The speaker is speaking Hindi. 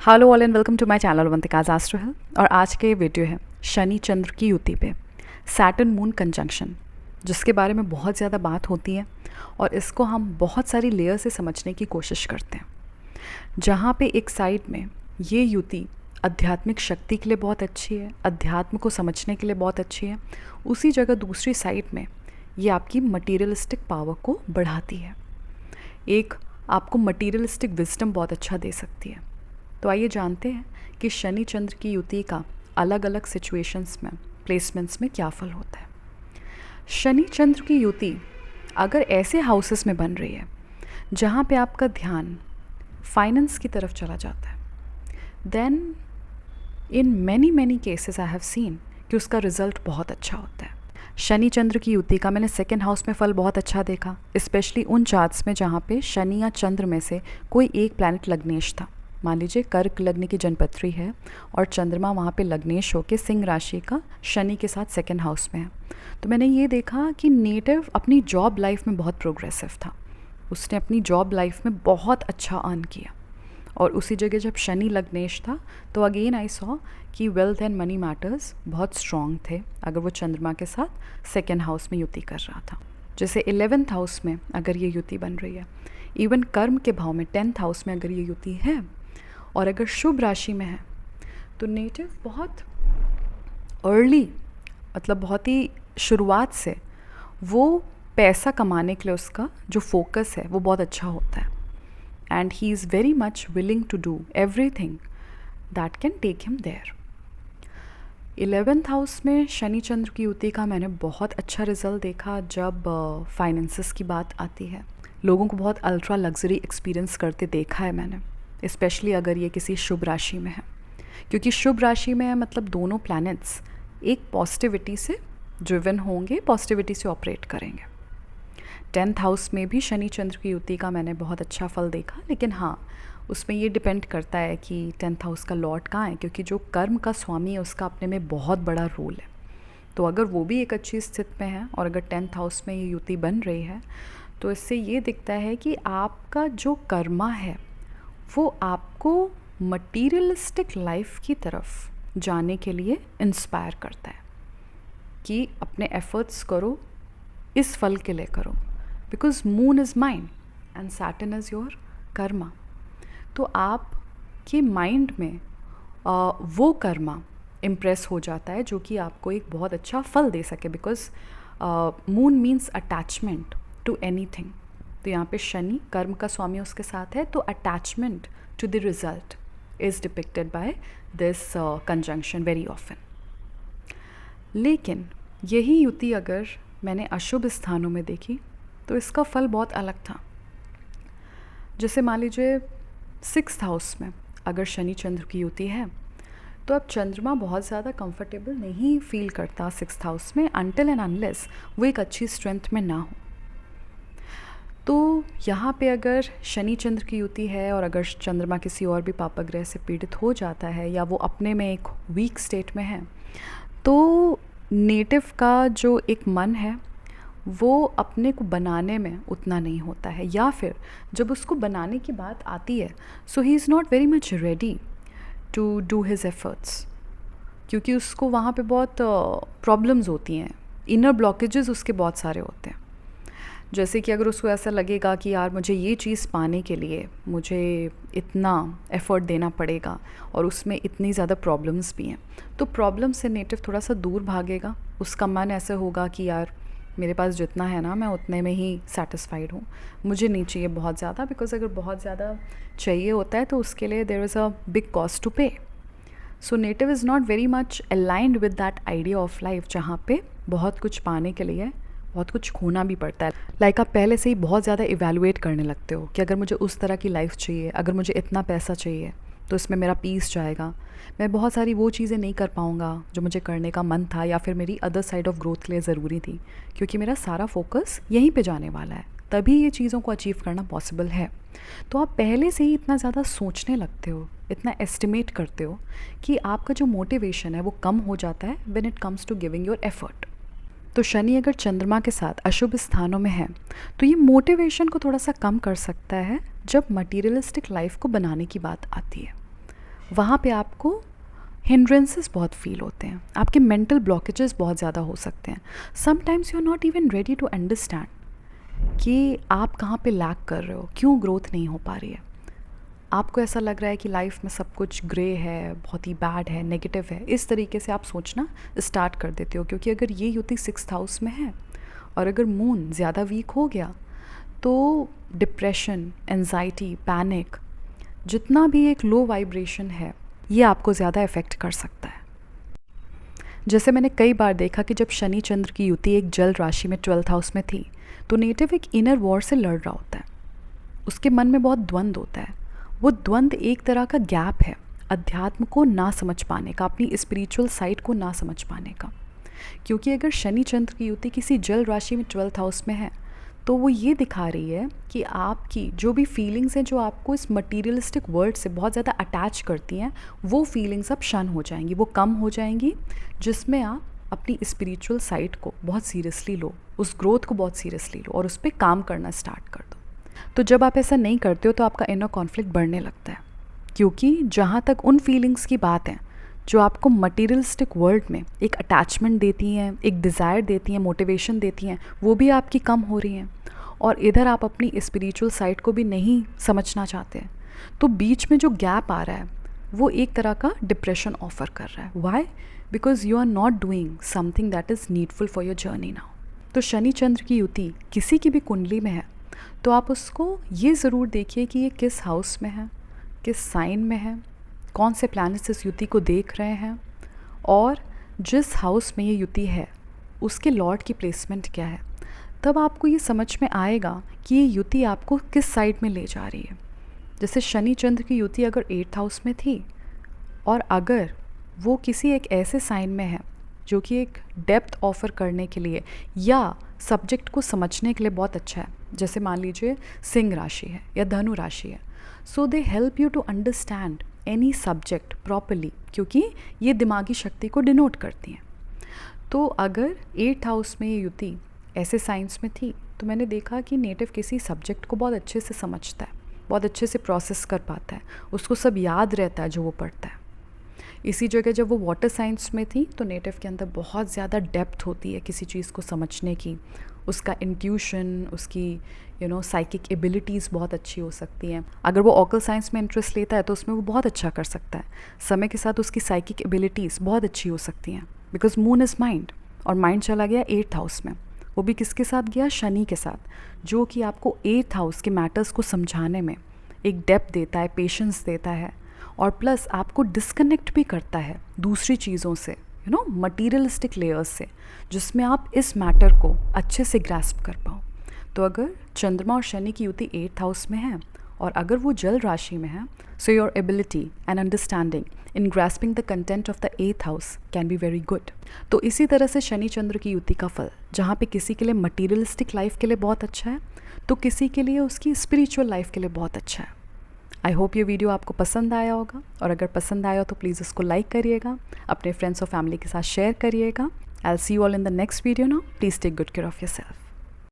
Hello all and welcome to my channel Avantika's astro health. और आज के वीडियो है शनि चंद्र की युति पे सैटर्न मून कंजंक्शन, जिसके बारे में बहुत ज़्यादा बात होती है और इसको हम बहुत सारी लेयर से समझने की कोशिश करते हैं। जहाँ पे एक साइड में ये युति आध्यात्मिक शक्ति के लिए बहुत अच्छी है, अध्यात्म को समझने के लिए बहुत अच्छी है, उसी जगह दूसरी साइड में ये आपकी मटीरियलिस्टिक पावर को बढ़ाती है। एक आपको मटीरियलिस्टिक विजडम बहुत अच्छा दे सकती है। तो आइए जानते हैं कि शनि चंद्र की युति का अलग अलग सिचुएशंस में, प्लेसमेंट्स में क्या फल होता है। शनि चंद्र की युति अगर ऐसे हाउसेस में बन रही है जहाँ पे आपका ध्यान फाइनेंस की तरफ चला जाता है, then in many cases I have seen कि उसका रिजल्ट बहुत अच्छा होता है। शनि चंद्र की युति का मैंने सेकेंड हाउस में फल बहुत अच्छा देखा, स्पेशली उन चार्ट्स में जहाँ पे शनि या चंद्र में से कोई एक प्लैनेट लग्नेश था। मान लीजिए कर्क लग्न की जनपत्री है और चंद्रमा वहाँ पे लग्नेश होके सिंह राशि का शनि के साथ सेकेंड हाउस में है। तो मैंने ये देखा कि नेटिव अपनी जॉब लाइफ में बहुत प्रोग्रेसिव था, उसने अपनी जॉब लाइफ में बहुत अच्छा अर्न किया। और उसी जगह जब शनि लग्नेश था तो अगेन आई सॉ कि वेल्थ एंड मनी मैटर्स बहुत स्ट्रॉन्ग थे अगर वो चंद्रमा के साथ सेकेंड हाउस में युति कर रहा था। जैसे 11th हाउस में अगर ये युति बन रही है, इवन कर्म के भाव में 10th हाउस में अगर ये युति है और अगर शुभ राशि में है, तो नेटिव बहुत अर्ली, मतलब बहुत ही शुरुआत से वो पैसा कमाने के लिए उसका जो फोकस है वो बहुत अच्छा होता है। And he is very much willing to do everything that can take him there. 11th house में शनि चंद्र की युति का मैंने बहुत अच्छा रिजल्ट देखा जब फाइनेंसेस की बात आती है। लोगों को बहुत अल्ट्रा लग्जरी एक्सपीरियंस करते देखा है मैंने, स्पेशली अगर ये किसी शुभ राशि में है, क्योंकि शुभ राशि में है मतलब दोनों प्लैनेट्स एक पॉजिटिविटी से ड्रिवन होंगे, पॉजिटिविटी से ऑपरेट करेंगे। 10th हाउस में भी शनि चंद्र की युति का मैंने बहुत अच्छा फल देखा, लेकिन हाँ उसमें ये डिपेंड करता है कि 10th हाउस का लॉर्ड कहाँ है, क्योंकि जो कर्म का स्वामी है उसका अपने में बहुत बड़ा रोल है। तो अगर वो भी एक अच्छी स्थिति में है और अगर 10th हाउस में ये युति बन रही है, तो इससे ये दिखता है कि आपका जो कर्मा है वो आपको मटीरियलिस्टिक लाइफ की तरफ जाने के लिए इंस्पायर करता है कि अपने एफर्ट्स करो, इस फल के लिए करो, because moon is mind and Saturn is your Karma. तो आपके माइंड में वो कर्मा इम्प्रेस हो जाता है जो कि आपको एक बहुत अच्छा फल दे सके, because moon means attachment to anything. तो यहाँ पे शनि कर्म का स्वामी उसके साथ है, तो attachment to the result is depicted by this conjunction very often. लेकिन यही युति अगर मैंने अशुभ स्थानों में देखी तो इसका फल बहुत अलग था। जैसे मान लीजिए 6th हाउस में अगर शनि चंद्र की युति है, तो अब चंद्रमा बहुत ज़्यादा कंफर्टेबल नहीं फील करता 6th हाउस में अनटिल एंड अनलेस वो एक अच्छी स्ट्रेंथ में ना हो। तो यहाँ पे अगर शनि चंद्र की युति है और अगर चंद्रमा किसी और भी पापग्रह से पीड़ित हो जाता है या वो अपने में एक वीक स्टेट में है, तो नेटिव का जो एक मन है वो अपने को बनाने में उतना नहीं होता है, या फिर जब उसको बनाने की बात आती है so he is not very much ready to do his efforts, क्योंकि उसको वहाँ पे बहुत प्रॉब्लम्स होती हैं, इनर ब्लॉकेजेस उसके बहुत सारे होते हैं। जैसे कि अगर उसको ऐसा लगेगा कि यार मुझे ये चीज़ पाने के लिए मुझे इतना एफ़र्ट देना पड़ेगा और उसमें इतनी ज़्यादा प्रॉब्लम्स भी हैं, तो प्रॉब्लम से नेटिव थोड़ा सा दूर भागेगा। उसका मन ऐसे होगा कि यार मेरे पास जितना है ना मैं उतने में ही सेटिस्फाइड हूँ, मुझे नहीं चाहिए बहुत ज़्यादा, बिकॉज अगर बहुत ज़्यादा चाहिए होता है तो उसके लिए there is a big cost to pay. So native is not very much aligned with that idea of life, जहाँ पे बहुत कुछ पाने के लिए बहुत कुछ खोना भी पड़ता है। लाइक आप पहले से ही बहुत ज़्यादा इवैल्यूएट करने लगते हो कि अगर मुझे उस तरह की लाइफ चाहिए, अगर मुझे इतना पैसा चाहिए तो इसमें मेरा पीस जाएगा, मैं बहुत सारी वो चीज़ें नहीं कर पाऊँगा जो मुझे करने का मन था या फिर मेरी अदर साइड ऑफ ग्रोथ के लिए ज़रूरी थी, क्योंकि मेरा सारा फोकस यहीं पे जाने वाला है, तभी ये चीज़ों को अचीव करना पॉसिबल है। तो आप पहले से ही इतना ज़्यादा सोचने लगते हो, इतना एस्टिमेट करते हो कि आपका जो मोटिवेशन है वो कम हो जाता है when it comes to giving your effort. तो शनि अगर चंद्रमा के साथ अशुभ स्थानों में है तो ये मोटिवेशन को थोड़ा सा कम कर सकता है जब मटीरियलिस्टिक लाइफ को बनाने की बात आती है। वहाँ पे आपको हिंड्रेंसेस बहुत फील होते हैं, आपके मेंटल ब्लॉकेजेस बहुत ज़्यादा हो सकते हैं. Sometimes you are not even ready to understand कि आप कहाँ पे लैक कर रहे हो, क्यों ग्रोथ नहीं हो पा रही है. आपको ऐसा लग रहा है कि लाइफ में सब कुछ ग्रे है, बहुत ही बैड है, नेगेटिव है. इस तरीके से आप सोचना स्टार्ट कर देते हो, क्योंकि अगर ये युति 6th हाउस में है और अगर मून ज़्यादा वीक हो गया तो डिप्रेशन, एंजाइटी, पैनिक, जितना भी एक लो वाइब्रेशन है, ये आपको ज़्यादा इफ़ेक्ट कर सकता है. जैसे मैंने कई बार देखा कि जब शनि चंद्र की युति एक जल राशि में 12th हाउस में थी, तो नेटिव एक इनर वॉर से लड़ रहा होता है. उसके मन में बहुत द्वंद्व होता है. वो द्वंद्व एक तरह का गैप है, अध्यात्म को ना समझ पाने का, अपनी स्पिरिचुअल साइड को ना समझ पाने का. क्योंकि अगर शनि चंद्र की युति किसी जल राशि में 12th हाउस में है, तो वो ये दिखा रही है कि आपकी जो भी फीलिंग्स हैं, जो आपको इस मटीरियलिस्टिक वर्ल्ड से बहुत ज़्यादा अटैच करती हैं, वो फीलिंग्स अब शन हो जाएंगी, वो कम हो जाएंगी, जिसमें आप अपनी स्पिरिचुअल साइड को बहुत सीरियसली लो, उस ग्रोथ को बहुत सीरियसली लो और उस पर काम करना स्टार्ट कर दो. तो जब आप ऐसा नहीं करते हो तो आपका इनर कॉन्फ्लिक्ट बढ़ने लगता है. क्योंकि जहाँ तक उन फीलिंग्स की बात है जो आपको मटीरियलिस्टिक वर्ल्ड में एक अटैचमेंट देती हैं, एक डिज़ायर देती हैं, मोटिवेशन देती हैं, वो भी आपकी कम हो रही हैं. और इधर आप अपनी स्पिरिचुअल साइड को भी नहीं समझना चाहते. तो बीच में जो गैप आ रहा है वो एक तरह का डिप्रेशन ऑफर कर रहा है. Why? Because you are not doing something that is needful for your journey now. तो शनि चंद्र की युति किसी की भी कुंडली में है तो आप उसको ये ज़रूर देखिए कि ये किस हाउस में है, किस साइन में है, कौन से प्लैनेट्स इस युति को देख रहे हैं, और जिस हाउस में ये युति है उसके लॉर्ड की प्लेसमेंट क्या है. तब आपको ये समझ में आएगा कि ये युति आपको किस साइड में ले जा रही है. जैसे शनि चंद्र की युति अगर 8th हाउस में थी और अगर वो किसी एक ऐसे साइन में है जो कि एक डेप्थ ऑफर करने के लिए या सब्जेक्ट को समझने के लिए बहुत अच्छा है, जैसे मान लीजिए सिंह राशि है या धनु राशि है, so they help you to understand any subject properly, क्योंकि ये दिमागी शक्ति को डिनोट करती हैं. तो अगर 8th हाउस में ये युति ऐसे साइंस में थी तो मैंने देखा कि नेटिव किसी सब्जेक्ट को बहुत अच्छे से समझता है, बहुत अच्छे से प्रोसेस कर पाता है, उसको सब याद रहता है जो वो पढ़ता है. इसी जगह जब वो वाटर साइंस में थी तो नेटिव के अंदर बहुत ज़्यादा डेप्थ होती है किसी चीज़ को समझने की. उसका इंट्यूशन, उसकी साइकिक एबिलिटीज़ बहुत अच्छी हो सकती हैं. अगर वो ऑकल साइंस में इंटरेस्ट लेता है तो उसमें वो बहुत अच्छा कर सकता है. समय के साथ उसकी साइकिक एबिलिटीज़ बहुत अच्छी हो सकती हैं, बिकॉज मून इज़ माइंड, और माइंड चला गया 8th हाउस में. वो भी किसके साथ गया? शनि के साथ, जो कि आपको 8th हाउस के मैटर्स को समझाने में एक डेप्थ देता है, पेशेंस देता है, और प्लस आपको डिस्कनेक्ट भी करता है दूसरी चीज़ों से, मटीरियलिस्टिक लेयर्स से, जिसमें आप इस मैटर को अच्छे से ग्रास्प कर पाओ. तो अगर चंद्रमा और शनि की युति 8th हाउस में है और अगर वो जल राशि में है, so your ability and understanding in grasping the content of the 8th house can be very good. तो इसी तरह से शनि चंद्र की युति का फल जहाँ पे किसी के लिए मटीरियलिस्टिक लाइफ के लिए बहुत अच्छा है तो किसी के लिए उसकी स्पिरिचुअल लाइफ के लिए बहुत अच्छा है. आई होप ये वीडियो आपको पसंद आया होगा, और अगर पसंद आया तो प्लीज़ इसको लाइक करिएगा, अपने फ्रेंड्स और फैमिली के साथ शेयर करिएगा. I will see you all in the next video now. Please take good care of yourself.